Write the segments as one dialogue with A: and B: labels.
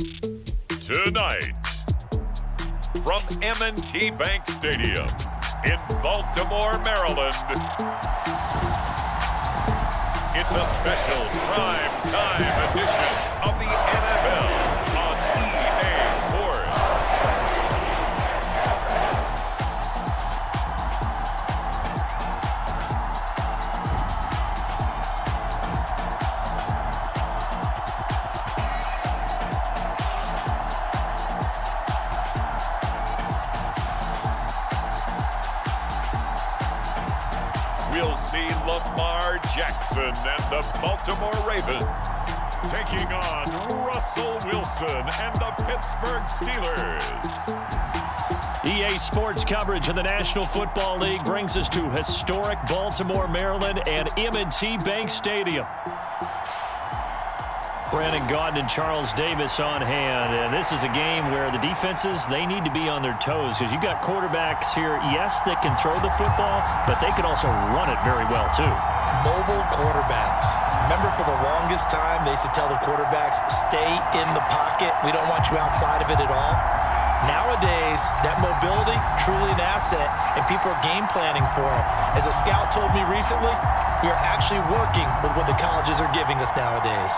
A: Tonight, from M&T Bank Stadium in Baltimore, Maryland, it's a special prime time edition of the NFL on EA Sports. We'll see Lamar Jackson and the Baltimore Ravens taking on Russell Wilson and the Pittsburgh Steelers.
B: EA Sports coverage of the National Football League brings us to historic Baltimore, Maryland and M&T Bank Stadium. Brandon Gaudin and Charles Davis on hand. And this is a game where the defenses, they need to be on their toes because you got quarterbacks here, yes, that can throw the football, but they can also run it very well, too.
C: Mobile quarterbacks. Remember, for the longest time, they used to tell the quarterbacks, stay in the pocket. We don't want you outside of it at all. Nowadays, that mobility, truly an asset, and people are game planning for it. As a scout told me recently, we are actually working with what the colleges are giving us nowadays.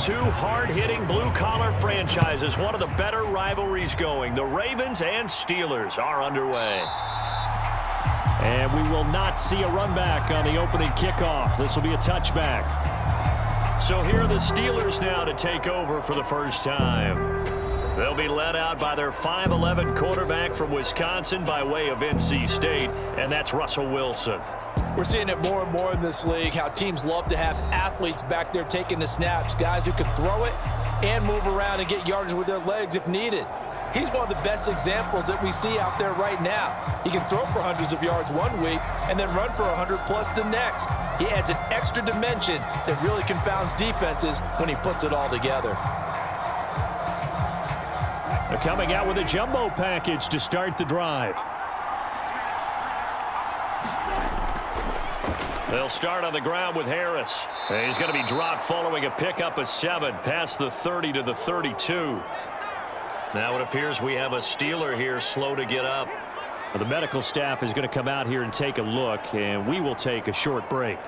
B: Two hard-hitting blue-collar franchises, one of the better rivalries going. The Ravens and Steelers are underway. And we will not see a run back on the opening kickoff. This will be a touchback. So here are the Steelers now to take over for the first time. They'll be led out by their 5'11" quarterback from Wisconsin by way of NC State, and that's Russell Wilson.
C: We're seeing it more and more in this league, how teams love to have athletes back there taking the snaps, guys who can throw it and move around and get yardage with their legs if needed. He's one of the best examples that we see out there right now. He can throw for hundreds of yards one week and then run for 100+ the next. He adds an extra dimension that really confounds defenses when he puts it all together.
B: They're coming out with a jumbo package to start the drive. They'll start on the ground with Harris. He's going to be dropped following a pickup of 7 past the 30 to the 32. Now it appears we have a Steeler here slow to get up. The medical staff is going to come out here and take a look, and we will take a short break.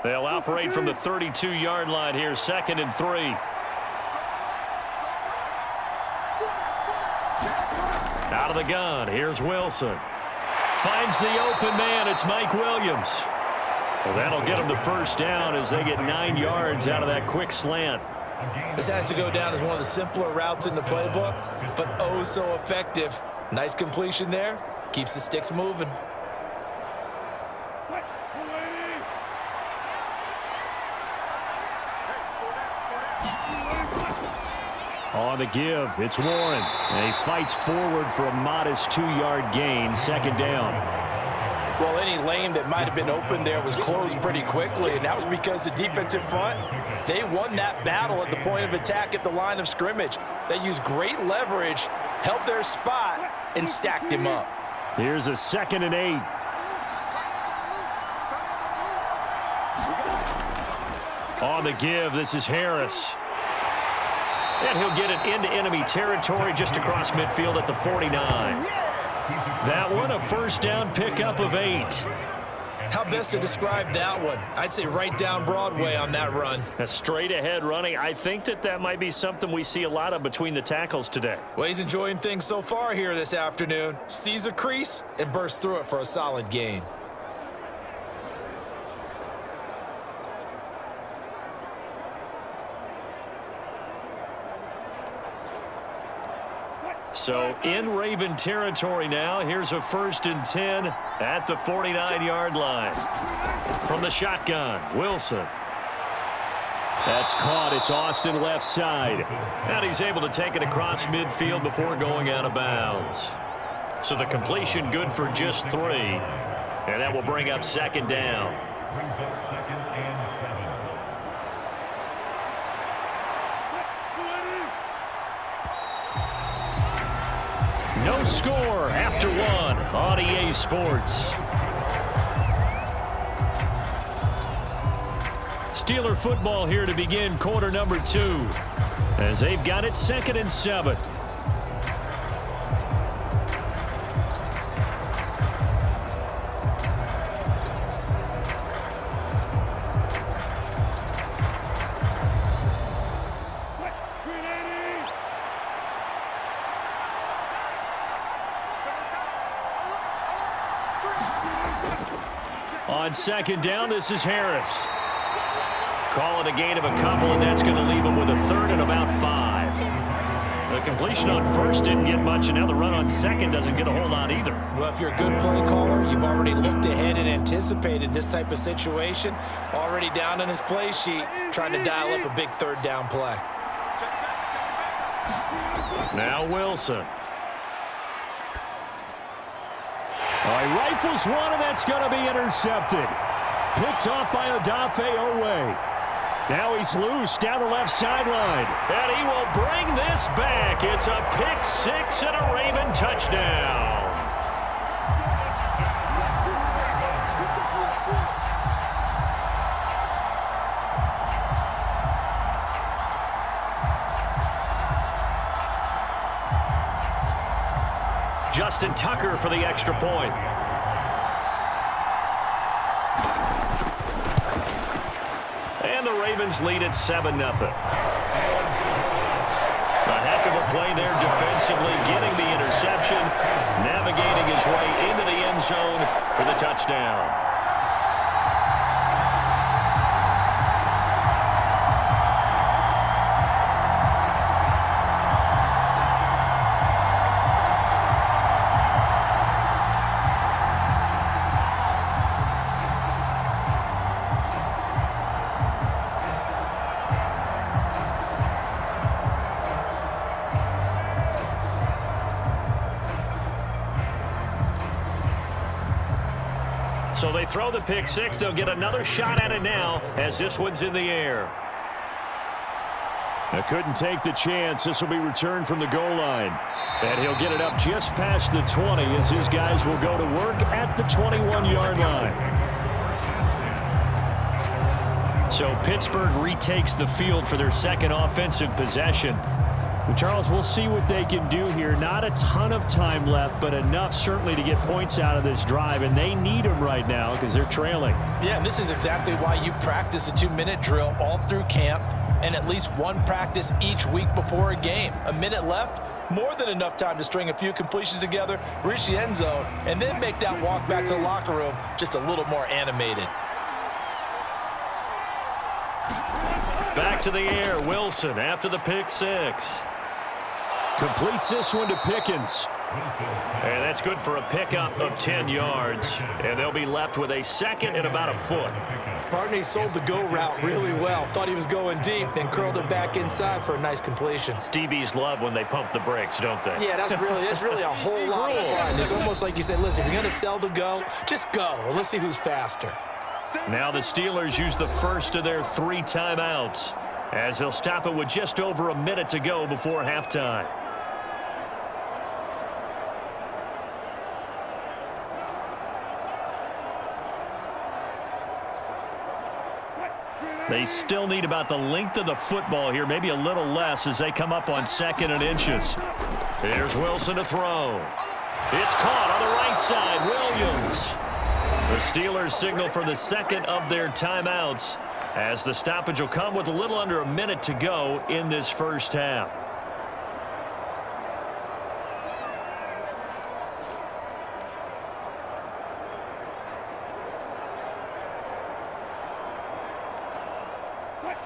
B: They'll operate from the 32-yard line here, 2nd and 3. Out of the gun, here's Wilson. Finds the open man, it's Mike Williams. Well, that'll get them the first down as they get 9 yards out of that quick slant.
C: This has to go down as one of the simpler routes in the playbook, but oh so effective. Nice completion there, keeps the sticks moving.
B: On the give, it's Warren. And he fights forward for a modest 2-yard gain, 2nd down.
C: Well, any lane that might have been open there was closed pretty quickly, and that was because the defensive front, they won that battle at the point of attack at the line of scrimmage. They used great leverage, held their spot, and stacked him up.
B: Here's a 2nd and 8. On the give, this is Harris. And he'll get it into enemy territory just across midfield at the 49. That one, a first down pickup of 8.
C: How best to describe that one? I'd say right down Broadway on that run.
B: A straight ahead running. I think that might be something we see a lot of between the tackles today.
C: Well, he's enjoying things so far here this afternoon. Sees a crease and bursts through it for a solid gain.
B: So in Raven territory now. Here's a 1st and 10 at the 49-yard line. From the shotgun, Wilson. That's caught. It's Austin left side. And he's able to take it across midfield before going out of bounds. So the completion good for just 3. And that will bring up 2nd down. No score after 1 on EA Sports. Steeler football here to begin quarter number 2 as they've got it 2nd and 7. On 2nd down, this is Harris. Call it a gain of a couple, and that's going to leave him with a 3rd and about 5. The completion on 1st didn't get much, and now the run on 2nd doesn't get a whole lot either.
C: Well, if you're a good play caller, you've already looked ahead and anticipated this type of situation. Already down on his play sheet, trying to dial up a big 3rd down play.
B: Now Wilson. He rifles one, and that's going to be intercepted. Picked off by Odafe Owe. Now he's loose down the left sideline. And he will bring this back. It's a pick 6 and a Raven touchdown. Justin Tucker for the extra point. And the Ravens lead at 7-0. A heck of a play there defensively, getting the interception, navigating his way into the end zone for the touchdown. So they throw the pick 6. They'll get another shot at it now as this one's in the air. I couldn't take the chance. This will be returned from the goal line. And he'll get it up just past the 20 as his guys will go to work at the 21-yard line. So Pittsburgh retakes the field for their 2nd offensive possession. Charles, we'll see what they can do here. Not a ton of time left, but enough certainly to get points out of this drive, and they need them right now because they're trailing. Yeah, and this is exactly why you practice a 2-minute drill all through camp and at least one practice each week before a game. A minute left, more than enough time to string a few completions together, reach the end zone, and then make that walk back to the locker room just a little more animated. Back to the air, Wilson after the pick 6. Completes this one to Pickens. And that's good for a pickup of 10 yards. And they'll be left with a 2nd and about a foot.
C: Partney sold the go route really well. Thought he was going deep, then curled it back inside for a nice completion.
B: DBs love when they pump the brakes, don't they?
C: Yeah, that's really a whole lot of fun. It's almost like you said, listen, if you're going to sell the go, just go. Let's see who's faster.
B: Now the Steelers use the first of their 3 timeouts as they'll stop it with just over a minute to go before halftime. They still need about the length of the football here, maybe a little less as they come up on 2nd and inches. Here's Wilson to throw. It's caught on the right side. Williams. The Steelers signal for the 2nd of their timeouts as the stoppage will come with a little under a minute to go in this first half.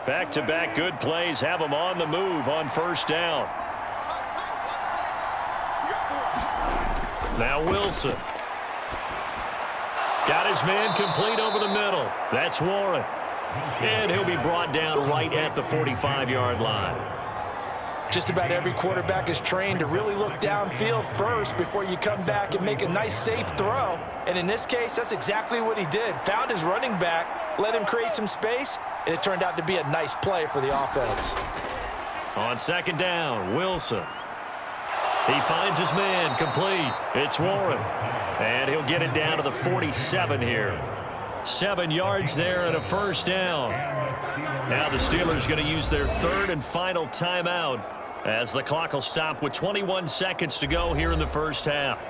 B: Back-to-back good plays have them on the move on 1st down. Now Wilson. Got his man complete over the middle. That's Warren. And he'll be brought down right at the 45-yard line.
C: Just about every quarterback is trained to really look downfield first before you come back and make a nice, safe throw. And in this case, that's exactly what he did. Found his running back, let him create some space, and it turned out to be a nice play for the offense.
B: On second down, Wilson. He finds his man complete. It's Warren. And he'll get it down to the 47 here. 7 yards there and a first down. Now the Steelers going to use their third and final timeout as the clock will stop with 21 seconds to go here in the first half.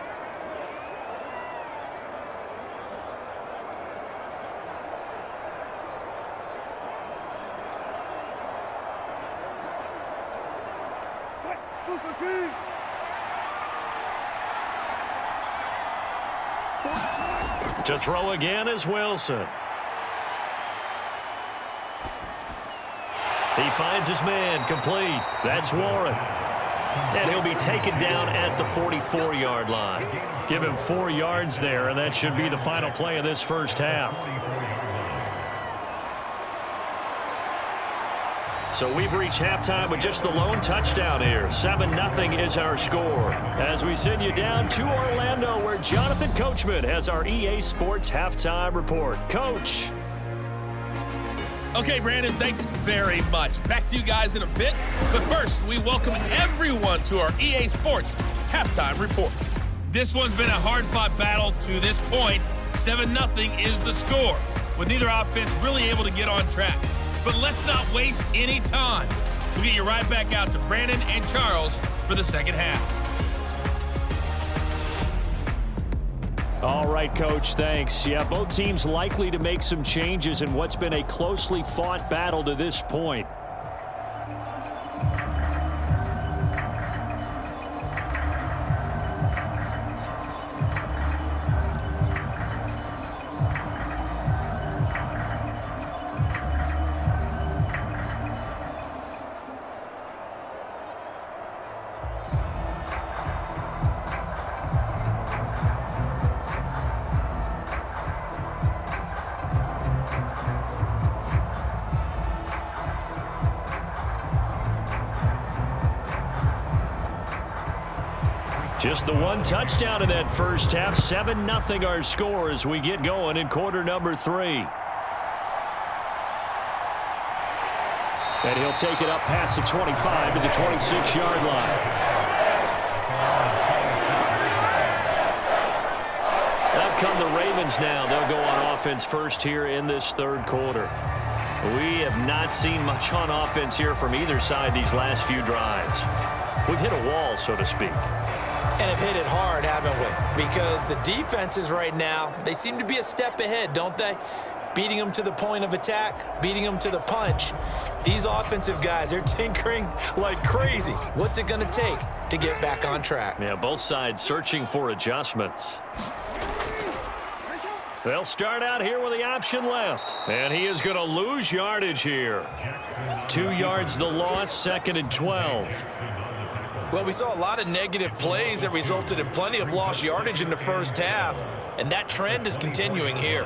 B: To throw again is Wilson. He finds his man complete. That's Warren. And he'll be taken down at the 44-yard line. Give him 4 yards there, and that should be the final play of this first half. So we've reached halftime with just the lone touchdown here. 7-0 is our score. As we send you down to Orlando, where Jonathan Coachman has our EA Sports halftime report. Coach.
D: Okay, Brandon, thanks very much. Back to you guys in a bit. But first, we welcome everyone to our EA Sports halftime report. This one's been a hard-fought battle to this point. 7-0 is the score, with neither offense really able to get on track. But let's not waste any time. We'll get you right back out to Brandon and Charles for the second half.
B: All right, Coach, thanks. Yeah, both teams likely to make some changes in what's been a closely fought battle to this point. Just the one touchdown in that first half. 7-0 our score as we get going in quarter number 3. And he'll take it up past the 25 to the 26-yard line. Up come the Ravens now. They'll go on offense first here in this third quarter. We have not seen much on offense here from either side these last few drives. We've hit a wall, so to speak.
C: And have hit it hard, haven't we? Because the defenses right now, they seem to be a step ahead, don't they? Beating them to the point of attack, beating them to the punch. These offensive guys, they're tinkering like crazy. What's it going to take to get back on track?
B: Yeah, both sides searching for adjustments. They'll start out here with the option left. And he is going to lose yardage here. 2 yards the loss, 2nd and 12.
C: Well, we saw a lot of negative plays that resulted in plenty of lost yardage in the first half, and that trend is continuing here.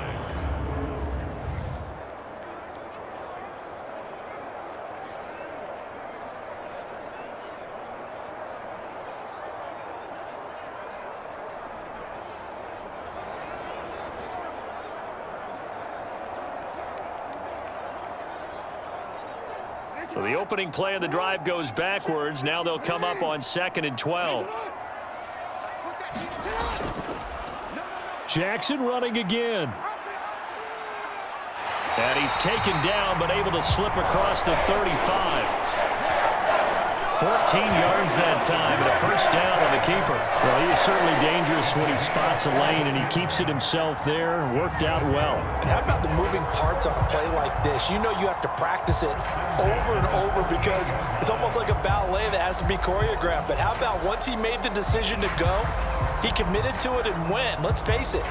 B: So the opening play of the drive goes backwards. Now they'll come up on 2nd and 12. Jackson running again. And he's taken down, but able to slip across the 35. 14 yards that time, and a first down on the keeper. Well, he is certainly dangerous when he spots a lane, and he keeps it himself there. Worked out well.
C: And how about the moving parts on a play like this? You know you have to practice it over and over because it's almost like a ballet that has to be choreographed. But how about once he made the decision to go, he committed to it and went. Let's face it,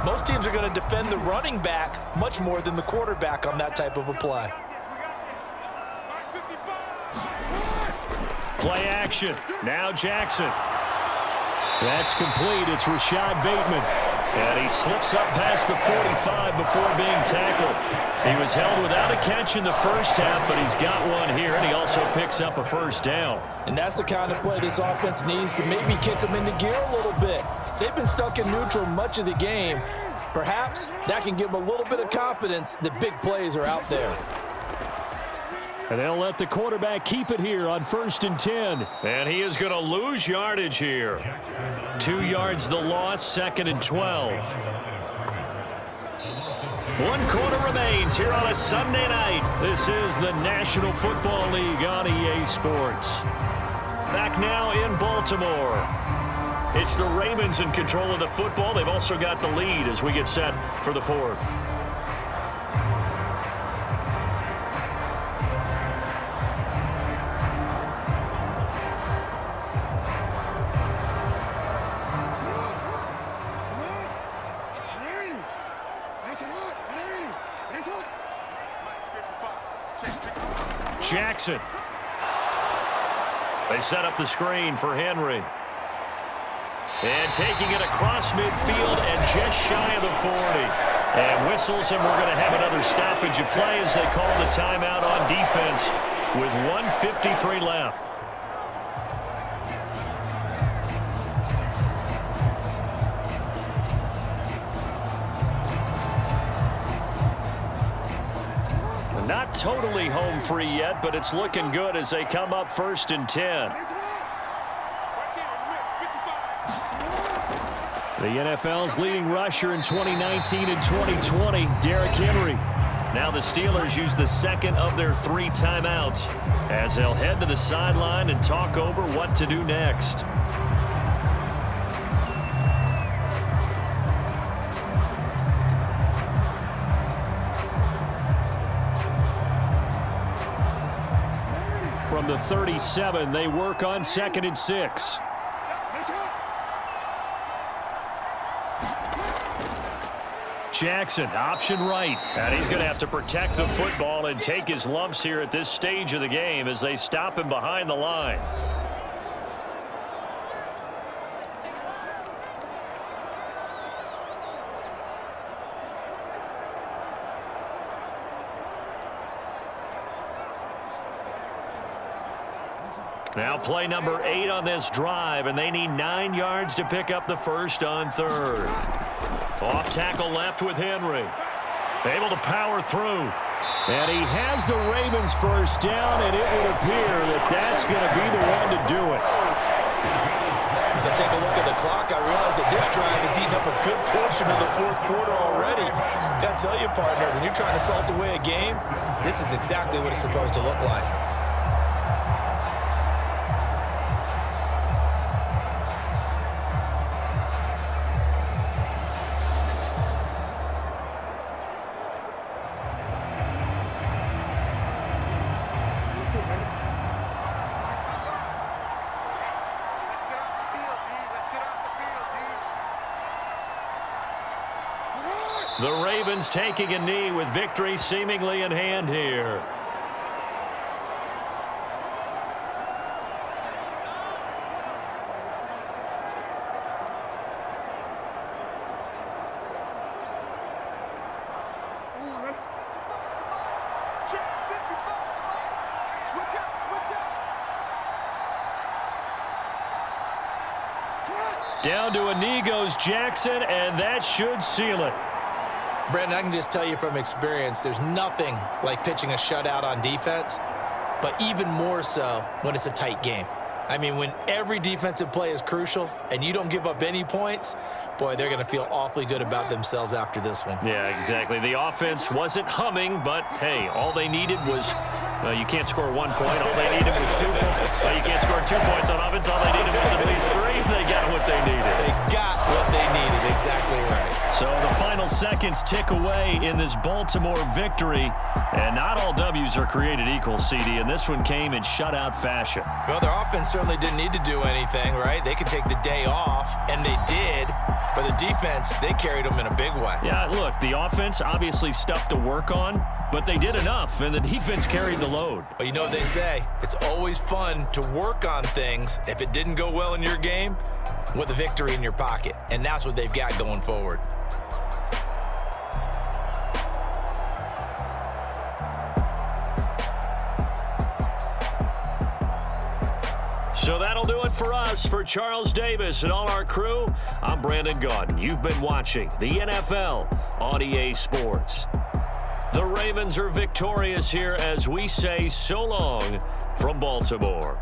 C: most teams are going to defend the running back much more than the quarterback on that type of a play. Play
B: action. Now Jackson. That's complete. It's Rashad Bateman. And he slips up past the 45 before being tackled. He was held without a catch in the first half, but he's got one here, and he also picks up a first down.
C: And that's the kind of play this offense needs to maybe kick them into gear a little bit. They've been stuck in neutral much of the game. Perhaps that can give them a little bit of confidence that big plays are out there.
B: And they'll let the quarterback keep it here on 1st and 10. And he is going to lose yardage here. 2 yards the loss, 2nd and 12. 1 quarter remains here on a Sunday night. This is the National Football League on EA Sports. Back now in Baltimore. It's the Ravens in control of the football. They've also got the lead as we get set for the 4th. Jackson. They set up the screen for Henry. And taking it across midfield and just shy of the 40. And whistles, and we're going to have another stoppage of play as they call the timeout on defense with 1:53 left. Not totally home free yet, but it's looking good as they come up 1st and 10. The NFL's leading rusher in 2019 and 2020, Derrick Henry. Now the Steelers use the 2nd of their 3 timeouts as they'll head to the sideline and talk over what to do next. From the 37, they work on 2nd and 6. Jackson, option right. And he's going to have to protect the football and take his lumps here at this stage of the game as they stop him behind the line. Now play number 8 on this drive, and they need 9 yards to pick up the first on 3rd. Off tackle left with Henry. Able to power through. And he has the Ravens first down, and it would appear that that's going to be the one to do it.
C: As I take a look at the clock, I realize that this drive has eaten up a good portion of the 4th quarter already. Got to tell you, partner, when you're trying to salt away a game, this is exactly what it's supposed to look like.
B: The Ravens taking a knee with victory seemingly in hand here. Down to a knee goes Jackson, and that should seal it.
C: Brandon, I can just tell you from experience, there's nothing like pitching a shutout on defense, but even more so when it's a tight game. I mean, when every defensive play is crucial and you don't give up any points, boy, they're going to feel awfully good about themselves after this one.
B: Yeah, exactly. The offense wasn't humming, but, hey, all they needed was, you can't score 1 point. All they needed was 2 points. You can't score 2 points on offense. All they needed was at least 3. They got what they needed.
C: They got what they needed. Exactly right.
B: So the final seconds tick away in this Baltimore victory. And not all W's are created equal, CD, and this one came in shutout fashion.
C: Well, their offense certainly didn't need to do anything, right? They could take the day off, and they did. But the defense, they carried them in a big way.
B: Yeah, look, the offense, obviously stuff to work on, but they did enough, and the defense carried the load.
C: But you know what they say, it's always fun to work on things if it didn't go well in your game with a victory in your pocket. And that's what they've got going forward.
B: So that'll do it for us. For Charles Davis and all our crew, I'm Brandon Gaudin. You've been watching the NFL on EA Sports. The Ravens are victorious here as we say so long from Baltimore.